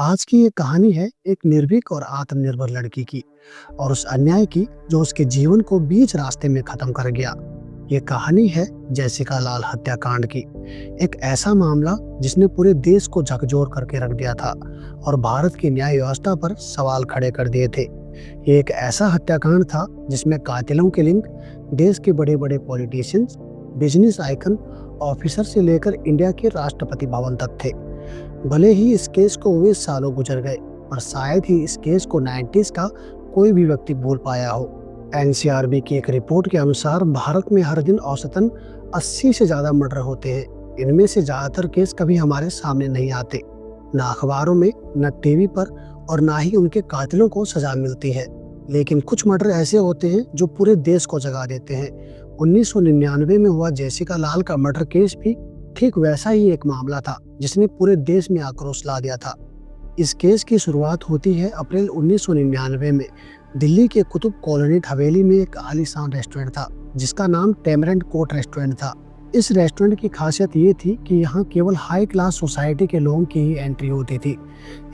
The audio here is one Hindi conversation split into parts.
आज की ये कहानी है एक निर्भीक और आत्मनिर्भर लड़की की और उस अन्याय की जो उसके जीवन को बीच रास्ते में खत्म कर गया। ये कहानी है जेसिका लाल हत्याकांड की। एक ऐसा मामला जिसने पूरे देश को झकझोर करके रख दिया था और भारत की न्याय व्यवस्था पर सवाल खड़े कर दिए थे। ये एक ऐसा हत्याकांड था जिसमें कातिलों के लिंक देश के बड़े बड़े पॉलिटिशियंस, बिजनेस आइकन, ऑफिसर से लेकर इंडिया के राष्ट्रपति भवन तक थे। भले ही इस केस को 20 सालों गुजर गए, पर शायद ही इस केस को 90s का कोई भी व्यक्ति भूल पाया हो। एनसीआरबी की एक रिपोर्ट के अनुसार भारत में हर दिन औसतन 80 से ज्यादा मर्डर होते हैं। इनमें से ज्यादातर केस कभी हमारे सामने नहीं आते, न अखबारों में, न टीवी पर, और ना ही उनके कातिलों को सजा मिलती है। लेकिन कुछ मर्डर ऐसे होते हैं जो पूरे देश को जगा देते हैं। 1999 में हुआ जेसिका लाल का मर्डर केस भी ठीक वैसा ही एक मामला था जिसने पूरे देश में आक्रोश ला दिया था। इस केस की शुरुआत होती है अप्रैल 1999 में। दिल्ली के कुतुब कॉलोनी हवेली में एक आलीशान रेस्टोरेंट था जिसका नाम टैमरेंट कोर्ट रेस्टोरेंट था। इस रेस्टोरेंट की खासियत ये थी कि यहाँ केवल हाई क्लास सोसाइटी के लोगों की ही एंट्री होती थी।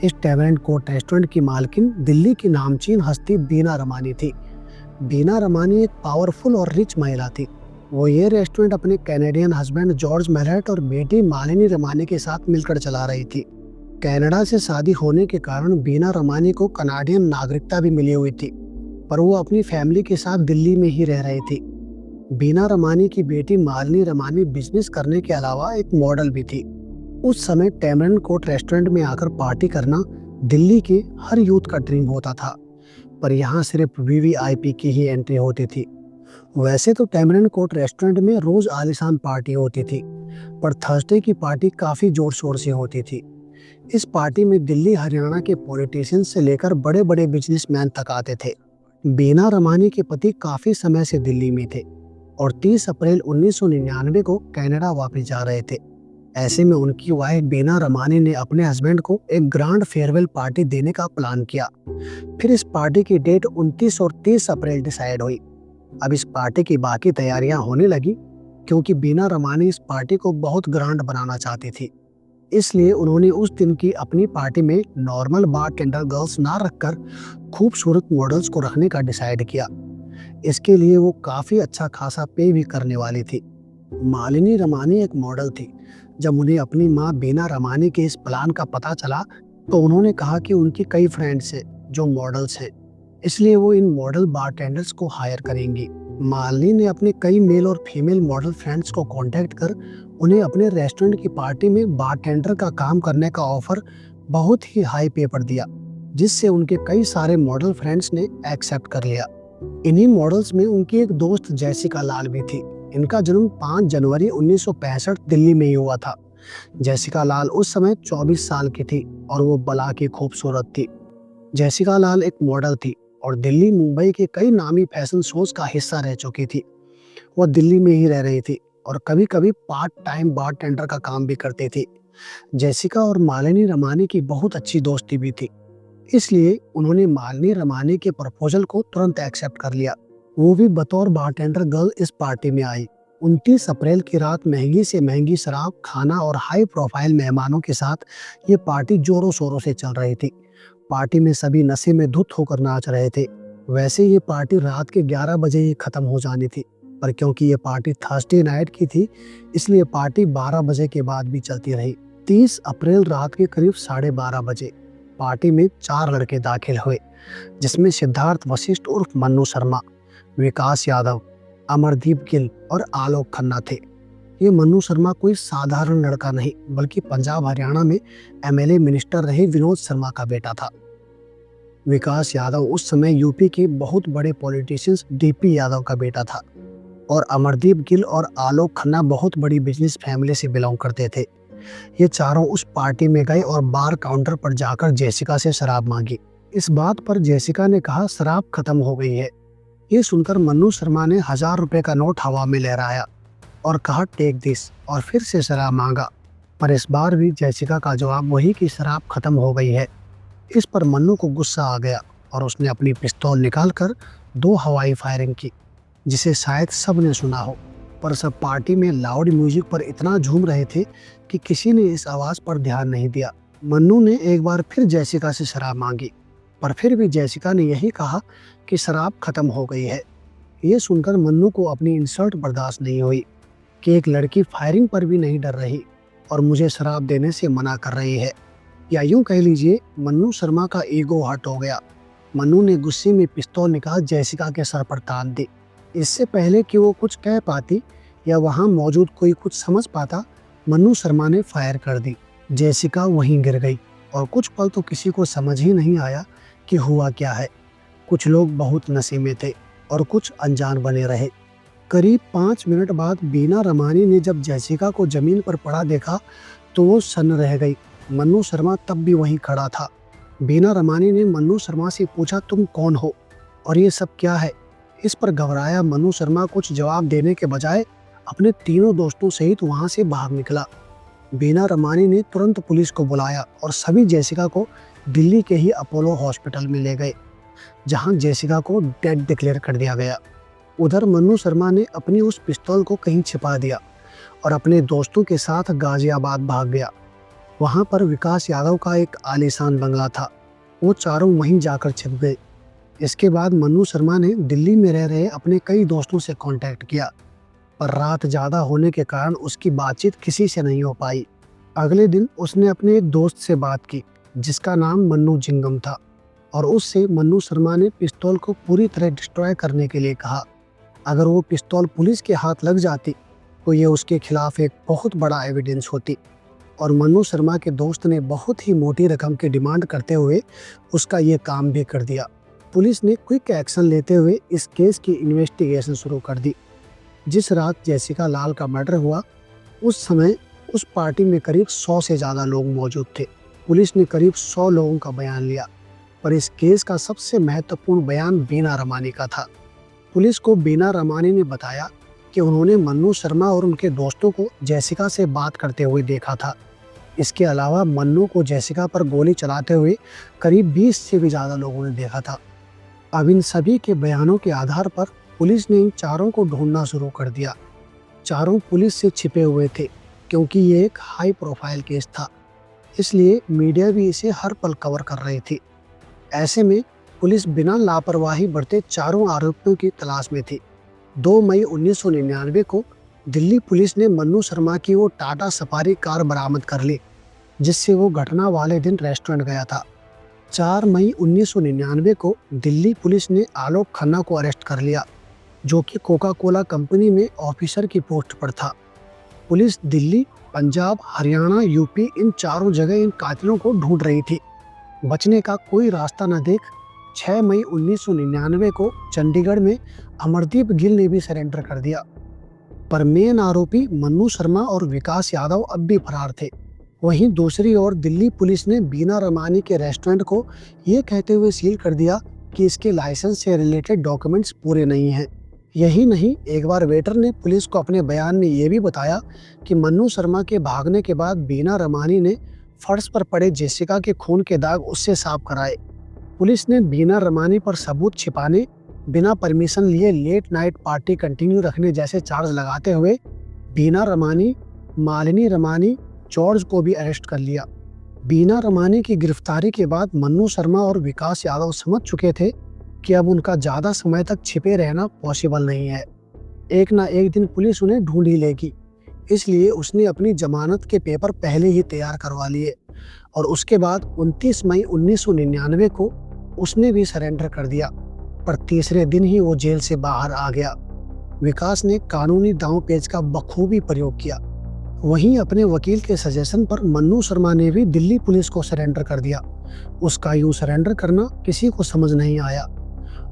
इस टैमरेंट कोर्ट रेस्टोरेंट की मालकिन दिल्ली की नामचीन हस्ती बीना रमानी थी। बीना रमानी एक पावरफुल और रिच महिला थी। वो ये रेस्टोरेंट अपने कैनेडियन हस्बैंड जॉर्ज मेलहट और बेटी मालिनी रमानी के साथ मिलकर चला रही थी। कनाडा से शादी होने के कारण बीना रमानी को कनाडियन नागरिकता भी मिली हुई थी, पर वो अपनी फैमिली के साथ दिल्ली में ही रह रही थी। बीना रमानी की बेटी मालिनी रमानी बिजनेस करने के अलावा एक मॉडल भी थी। उस समय टैमरेंट कोर्ट रेस्टोरेंट में आकर पार्टी करना दिल्ली के हर यूथ का ड्रीम होता था, पर यहाँ सिर्फ वीवीआईपी की ही एंट्री होती थी। वैसे तो टैमरेंट कोर्ट रेस्टोरेंट में रोज आलीशान पार्टी होती थी, पर थर्सडे की पार्टी काफी जोर शोर से होती थी। इस पार्टी में दिल्ली हरियाणा के पॉलिटिशियन से लेकर बड़े बड़े बिजनेसमैन तक आते थे। बीना रमानी के पति काफी समय से दिल्ली में थे और 30 अप्रैल 1999 को कनाडा वापस जा रहे थे। ऐसे में उनकी वाइफ बीना रमानी ने अपने हस्बैंड को एक ग्रांड फेयरवेल पार्टी देने का प्लान किया। फिर इस पार्टी की डेट 29 और 30 अप्रैल डिसाइड हुई। अब इस पार्टी की बाकी तैयारियां होने लगी क्योंकि बीना रमानी इस पार्टी को बहुत ग्रांड बनाना चाहती थी। इसलिए उन्होंने उस दिन की अपनी पार्टी में नॉर्मल बारटेंडर गर्ल्स ना रखकर खूबसूरत मॉडल्स को रखने का डिसाइड किया। इसके लिए वो काफी अच्छा खासा पे भी करने वाली थी। मालिनी रमानी एक मॉडल थी। जब उन्हें अपनी माँ बीना रमानी के इस प्लान का पता चला तो उन्होंने कहा कि उनकी कई फ्रेंड्स हैं जो मॉडल्स हैं, इसलिए वो इन मॉडल बारटेंडर्स को हायर करेंगी। मालिनी ने अपने कई मेल और फीमेल मॉडल फ्रेंड्स को कांटेक्ट कर उन्हें अपने रेस्टोरेंट की पार्टी में बारटेंडर का काम करने का ऑफर बहुत ही हाई पे पर दिया, जिससे उनके कई सारे मॉडल फ्रेंड्स ने एक्सेप्ट कर लिया। इन्हीं मॉडल्स में उनकी एक दोस्त जेसिका लाल भी थी। इनका जन्म 5 जनवरी 1965 दिल्ली में ही हुआ था। जेसिका लाल उस समय 24 साल की थी और वो बला की खूबसूरत थी। जेसिका लाल एक मॉडल थी और दिल्ली मुंबई के कई नामी फैशन शोज का हिस्सा रह चुकी थी। वह दिल्ली में ही रह रही थी और कभी कभी पार्ट टाइम बारटेंडर का काम भी करती थी। जेसिका और मालिनी रमानी की बहुत अच्छी दोस्ती भी थी, इसलिए उन्होंने मालिनी रमानी के प्रपोजल को तुरंत एक्सेप्ट कर लिया। वो भी बतौर बारटेंडर गर्ल इस पार्टी में आई। 29 अप्रैल की रात महंगी से महंगी शराब, खाना और हाई प्रोफाइल मेहमानों के साथ ये पार्टी जोरों शोरों से चल रही थी। पार्टी में सभी नशे में धुत होकर नाच रहे थे। वैसे ये पार्टी रात के 11 बजे ही खत्म हो जानी थी, पर क्योंकि ये पार्टी थर्सडे नाइट की थी इसलिए पार्टी 12 बजे के बाद भी चलती रही। 30 अप्रैल रात के करीब 12:30 बजे पार्टी में 4 लड़के दाखिल हुए, जिसमें सिद्धार्थ वशिष्ठ उर्फ मन्नू शर्मा, विकास यादव, अमरदीप गिल और आलोक खन्ना थे। ये मन्नू शर्मा कोई साधारण लड़का नहीं, बल्कि पंजाब हरियाणा में एमएलए मिनिस्टर रहे विनोद शर्मा का बेटा था। विकास यादव उस समय यूपी के बहुत बड़े पॉलिटिशियंस डीपी यादव का बेटा था और अमरदीप गिल और आलोक खन्ना बहुत बड़ी बिजनेस फैमिली से बिलोंग करते थे। ये चारों उस पार्टी में गए और बार काउंटर पर जाकर जेसिका से शराब मांगी। इस बात पर जेसिका ने कहा शराब खत्म हो गई है। ये सुनकर मन्नू शर्मा ने 1000 रुपए का नोट हवा में लहराया और कहा टेक दिस, और फिर से शराब मांगा, पर इस बार भी जेसिका का जवाब वही कि शराब खत्म हो गई है। इस पर मन्नू को गुस्सा आ गया और उसने अपनी पिस्तौल निकालकर 2 हवाई फायरिंग की, जिसे शायद सब ने सुना हो, पर सब पार्टी में लाउड म्यूजिक पर इतना झूम रहे थे कि किसी ने इस आवाज पर ध्यान नहीं दिया। मन्नू ने एक बार फिर जैसिका से शराब मांगी, पर फिर भी जैसिका ने यही कहा कि शराब खत्म हो गई है। ये सुनकर मन्नू को अपनी इंसल्ट बर्दाश्त नहीं हुई कि एक लड़की फायरिंग पर भी नहीं डर रही और मुझे शराब देने से मना कर रही है। या यूं कह लीजिए, मन्नू शर्मा का ईगो हर्ट हो गया। मन्नू ने गुस्से में पिस्तौल निकाल जैसिका के सर पर तान दी। इससे पहले कि वो कुछ कह पाती या वहां मौजूद कोई कुछ समझ पाता, मन्नू शर्मा ने फायर कर दी। जैसिका वहीं गिर गई और कुछ पल तो किसी को समझ ही नहीं आया कि हुआ क्या है। कुछ लोग बहुत नशे में थे और कुछ अनजान बने रहे। करीब 5 मिनट बाद बीना रमानी ने जब जैसिका को जमीन पर पड़ा देखा तो वो सन्न रह गई। मन्नू शर्मा तब भी वहीं खड़ा था। बीना रमानी ने मन्नू शर्मा से पूछा, तुम कौन हो और ये सब क्या है? इस पर घबराया मन्नू शर्मा कुछ जवाब देने के बजाय अपने तीनों दोस्तों सहित वहां से बाहर निकला। बीना रमानी ने तुरंत पुलिस को बुलाया और सभी जैसिका को दिल्ली के ही अपोलो हॉस्पिटल में ले गए, जहां जैसिका को डेड डिक्लेयर कर दिया गया। उधर मन्नू शर्मा ने अपनी उस पिस्तौल को कहीं छिपा दिया और अपने दोस्तों के साथ गाजियाबाद भाग गया। वहां पर विकास यादव का एक आलीशान बंगला था। वो चारों वहीं जाकर छिप गए। इसके बाद मन्नू शर्मा ने दिल्ली में रह रहे अपने कई दोस्तों से कांटेक्ट किया, पर रात ज़्यादा होने के कारण उसकी बातचीत किसी से नहीं हो पाई। अगले दिन उसने अपने एक दोस्त से बात की जिसका नाम मन्नू जिंगम था, और उससे मन्नू शर्मा ने पिस्तौल को पूरी तरह डिस्ट्रॉय करने के लिए कहा। अगर वो पिस्तौल पुलिस के हाथ लग जाती तो ये उसके खिलाफ एक बहुत बड़ा एविडेंस होती, और मन्नू शर्मा के दोस्त ने बहुत ही मोटी रकम की डिमांड करते हुए उसका ये काम भी कर दिया। पुलिस ने क्विक एक्शन लेते हुए इस केस की इन्वेस्टिगेशन शुरू कर दी। जिस रात जैसिका लाल का मर्डर हुआ, उस समय उस पार्टी में करीब 100 से ज़्यादा लोग मौजूद थे। पुलिस ने करीब 100 लोगों का बयान लिया, पर इस केस का सबसे महत्वपूर्ण बयान बीना रमानी का था। पुलिस को बीना रमानी ने बताया कि उन्होंने मन्नू शर्मा और उनके दोस्तों को जैसिका से बात करते हुए देखा था। इसके अलावा मन्नू को जैसिका पर गोली चलाते हुए करीब 20 से भी ज़्यादा लोगों ने देखा था। अब इन सभी के बयानों के आधार पर पुलिस ने इन चारों को ढूंढना शुरू कर दिया। चारों पुलिस से छिपे हुए थे क्योंकि ये एक हाई प्रोफाइल केस था, इसलिए मीडिया भी इसे हर पल कवर कर रही थी। ऐसे में पुलिस बिना लापरवाही बरते चारों आरोपियों की तलाश में थी। 2 मई 1999 को दिल्ली पुलिस ने मन्नू शर्मा की वो टाटा सफारी कार बरामद कर ली जिससे वो घटना वाले दिन रेस्टोरेंट गया था। 4 मई 1999 को दिल्ली पुलिस ने आलोक खन्ना को अरेस्ट कर लिया, जो कि कोका कोला कंपनी में ऑफिसर की पोस्ट पर था। Police Delhi, Punjab, Haryana, UP in चारों जगह इन कातिलों को ढूंढ रही थी। बचने का कोई रास्ता न देख 6 मई 1999 को चंडीगढ़ में अमरदीप गिल ने भी सरेंडर कर दिया, पर मेन आरोपी मन्नू शर्मा और विकास यादव अब भी फरार थे। वहीं दूसरी ओर दिल्ली पुलिस ने बीना रमानी के रेस्टोरेंट को ये कहते हुए सील कर दिया कि इसके लाइसेंस से रिलेटेड डॉक्यूमेंट्स पूरे नहीं हैं। यही नहीं, एक बार वेटर ने पुलिस को अपने बयान में ये भी बताया कि मन्नू शर्मा के भागने के बाद बीना रमानी ने फर्श पर पड़े जैसिका के खून के दाग उससे साफ कराए। पुलिस ने बीना रमानी पर सबूत छिपाने, बिना परमिशन लिए लेट नाइट पार्टी कंटिन्यू रखने जैसे चार्ज लगाते हुए बीना रमानी, मालिनी रमानी, जॉर्ज को भी अरेस्ट कर लिया। बीना रमानी की गिरफ्तारी के बाद मन्नू शर्मा और विकास यादव समझ चुके थे कि अब उनका ज़्यादा समय तक छिपे रहना पॉसिबल नहीं है। एक ना एक दिन पुलिस उन्हें ढूंढ ही लेगी, इसलिए उसने अपनी जमानत के पेपर पहले ही तैयार करवा लिए और उसके बाद 29 मई 1999 को उसने भी सरेंडर कर दिया, पर तीसरे दिन ही वो जेल से बाहर आ गया। विकास ने कानूनी दांव पेच का बखूबी प्रयोग किया। वहीं अपने वकील के सजेशन पर मन्नू शर्मा ने भी दिल्ली पुलिस को सरेंडर कर दिया। उसका यूं सरेंडर करना किसी को समझ नहीं आया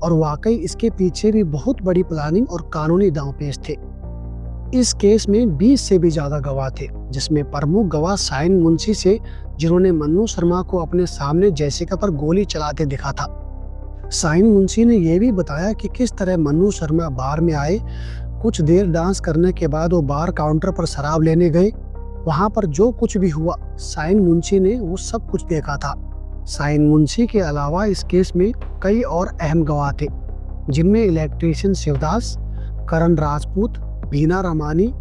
और वाकई इसके पीछे भी बहुत बड़ी प्लानिंग और कानूनी दांवपेच थे। इस केस में 20 से भी ज्यादा गवाह थे, जिसमें प्रमुख गवाह साइन मुंशी से, जिन्होंने मन्नू शर्मा को अपने सामने जैसिका पर गोली चलाते दिखा था। साइन मुंशी ने यह भी बताया कि किस तरह मन्नू शर्मा बार में आए। कुछ देर डांस करने के बाद वो बार काउंटर पर शराब लेने गए। वहां पर जो कुछ भी हुआ, साइन मुंशी ने वो सब कुछ देखा था। साइन मुंशी के अलावा इस केस में कई और अहम गवाह थे, जिनमें इलेक्ट्रीशियन शिवदास, करण राजपूत, बीना रमानी,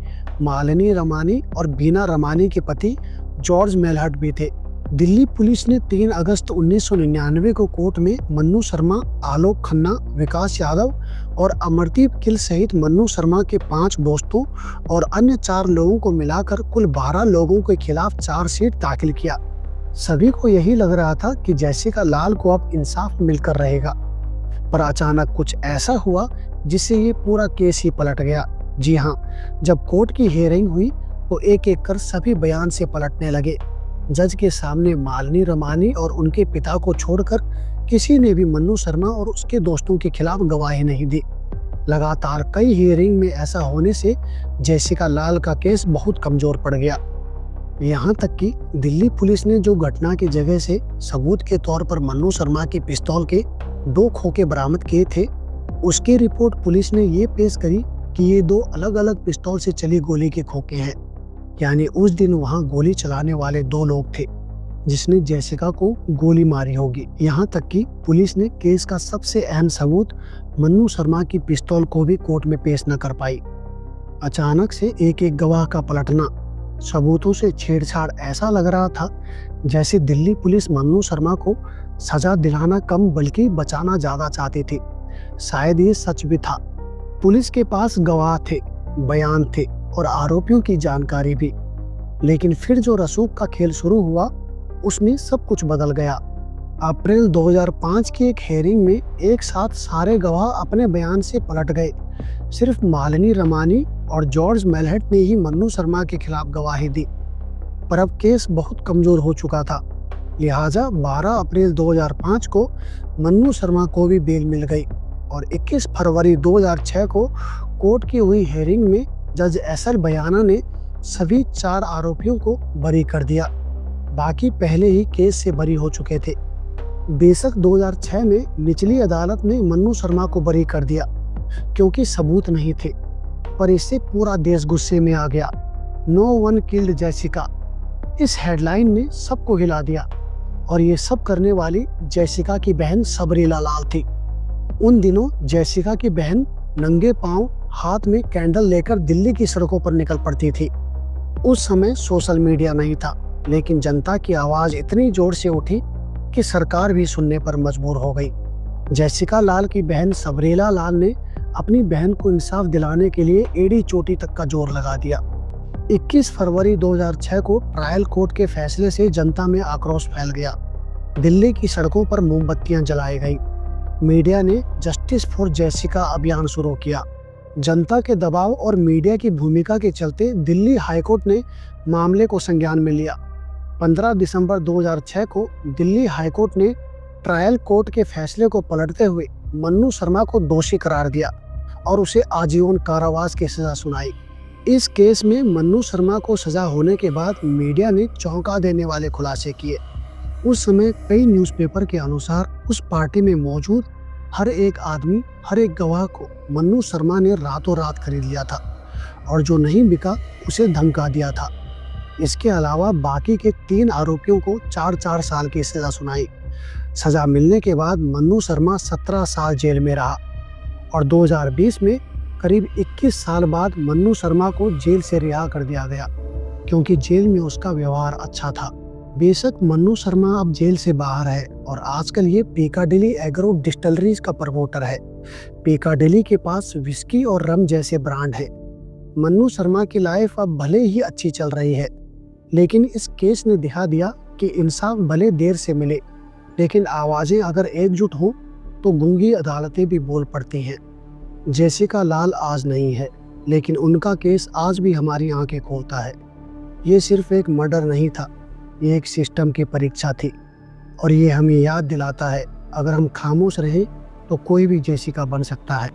मालिनी रमानी और बीना रमानी के पति जॉर्ज मेलहट भी थे। दिल्ली पुलिस ने 3 अगस्त 1999 को कोर्ट में मन्नू शर्मा, आलोक खन्ना, विकास यादव और अमरदीप गिल सहित मन्नू शर्मा के 5 दोस्तों और अन्य 4 लोगों को मिलाकर कुल 12 लोगों के खिलाफ चार्जशीट दाखिल किया। सभी को यही लग रहा था कि जैसिका लाल को अब इंसाफ मिलकर रहेगा, पर अचानक कुछ ऐसा हुआ जिससे ये पूरा केस ही पलट गया। जी हाँ, जब कोर्ट की हियरिंग हुई तो एक एक कर सभी बयान से पलटने लगे। जज के सामने मालिनी रमानी और उनके पिता को छोड़कर किसी ने भी मन्नू शर्मा और उसके दोस्तों के खिलाफ गवाही नहीं दी। लगातार कई हियरिंग में ऐसा होने से जैसिका लाल का केस बहुत कमजोर पड़ गया। यहाँ तक कि दिल्ली पुलिस ने जो घटना की जगह से सबूत के तौर पर मन्नू शर्मा की पिस्तौल के 2 खोखे बरामद किए थे, उसकी रिपोर्ट पुलिस ने ये पेश करी कि ये 2 अलग अलग पिस्तौल से चली गोली के खोखे हैं। यानी उस दिन वहां गोली चलाने वाले 2 लोग थे जिसने जैसिका को गोली मारी होगी। यहाँ तक कि पुलिस ने केस का सबसे अहम सबूत मन्नू शर्मा की पिस्तौल को भी कोर्ट में पेश न कर पाई। अचानक से एक एक गवाह का पलटना, सबूतों से छेड़छाड़, ऐसा लग रहा था जैसे दिल्ली पुलिस मन्नू शर्मा को सजा दिलाना कम बल्कि बचाना ज्यादा चाहती थी। शायद ये सच भी था। पुलिस के पास गवाह थे, बयान थे और आरोपियों की जानकारी भी। लेकिन फिर जो रसूख का खेल शुरू हुआ उसमें सब कुछ बदल गया। अप्रैल 2005 की एक हियरिंग में एक साथ सारे गवाह अपने बयान से पलट गए। सिर्फ मालिनी रमानी और जॉर्ज मेलहट ने ही मन्नू शर्मा के खिलाफ गवाही दी। पर अब केस बहुत कमजोर हो चुका था, लिहाजा 12 अप्रैल 2005 को मन्नू शर्मा को भी बेल मिल गई और 21 फरवरी 2006 को कोर्ट की हुई हियरिंग में जज एसएल बयाना ने सभी 4 आरोपियों को बरी कर दिया। बाकी पहले ही केस से बरी हो चुके थे। बेशक 2006 में निचली अदालत ने मन्नू शर्मा को बरी कर दिया क्योंकि सबूत नहीं थे, पर इससे पूरा देश गुस्से में आ गया। नो वन किल्ड जैसिका, इस हेडलाइन ने सबको हिला दिया और ये सब करने वाली जैसिका की बहन सबरीला लाल थी। उन दिनों जैसिका की बहन नंगे पांव हाथ में कैंडल लेकर दिल्ली की सड़कों पर निकल पड़ती थी। उस समय सोशल मीडिया नहीं था, लेकिन जनता की आवाज इतनी जोर से उठी कि सरकार भी सुनने पर मजबूर हो गई। जैसिका लाल की बहन सबरीला लाल ने अपनी बहन को इंसाफ दिलाने के लिए एड़ी चोटी तक का जोर लगा दिया। 21 फरवरी 2006 को ट्रायल कोर्ट के फैसले से जनता में आक्रोश फैल गया। दिल्ली की सड़कों पर मोमबत्तियां जलाई गई। मीडिया ने जस्टिस फॉर जैसिका अभियान शुरू किया। जनता के दबाव और मीडिया की भूमिका के चलते दिल्ली हाईकोर्ट ने मामले को संज्ञान में लिया। 15 दिसंबर 2006 को दिल्ली हाईकोर्ट ने ट्रायल कोर्ट के फैसले को पलटते हुए मन्नू शर्मा को दोषी करार दिया और उसे आजीवन कारावास की सजा सुनाई। इस केस में मन्नू शर्मा को सजा होने के बाद मीडिया ने चौंका देने वाले खुलासे किए। उस समय कई न्यूज़पेपर के अनुसार उस पार्टी में मौजूद हर एक आदमी, हर एक गवाह को मन्नू शर्मा ने रातों रात खरीद लिया था और जो नहीं बिका उसे धमका दिया था। इसके अलावा बाकी के 3 आरोपियों को 4-4 साल की सजा सुनाई। सजा मिलने के बाद मन्नू शर्मा 17 साल जेल में रहा और 2020 में करीब 21 साल बाद मन्नू शर्मा को जेल से रिहा कर दिया गया क्योंकि जेल में उसका व्यवहार अच्छा था। बेशक मन्नू शर्मा अब जेल से बाहर है और आजकल ये पिकाडिली एग्रो डिस्टिलरीज का प्रमोटर है। पिकाडिली के पास विस्की और रम जैसे ब्रांड हैं। मन्नू शर्मा की लाइफ अब भले ही अच्छी चल रही है, लेकिन इस केस ने दिखा दिया कि इंसाफ भले देर से मिले, लेकिन आवाजें अगर एकजुट हों तो गूंगी अदालतें भी बोल पड़ती हैं। जैसिका लाल आज नहीं है, लेकिन उनका केस आज भी हमारी आंखें खोलता है। ये सिर्फ एक मर्डर नहीं था, ये एक सिस्टम की परीक्षा थी और ये हमें याद दिलाता है अगर हम खामोश रहें तो कोई भी जैसिका बन सकता है।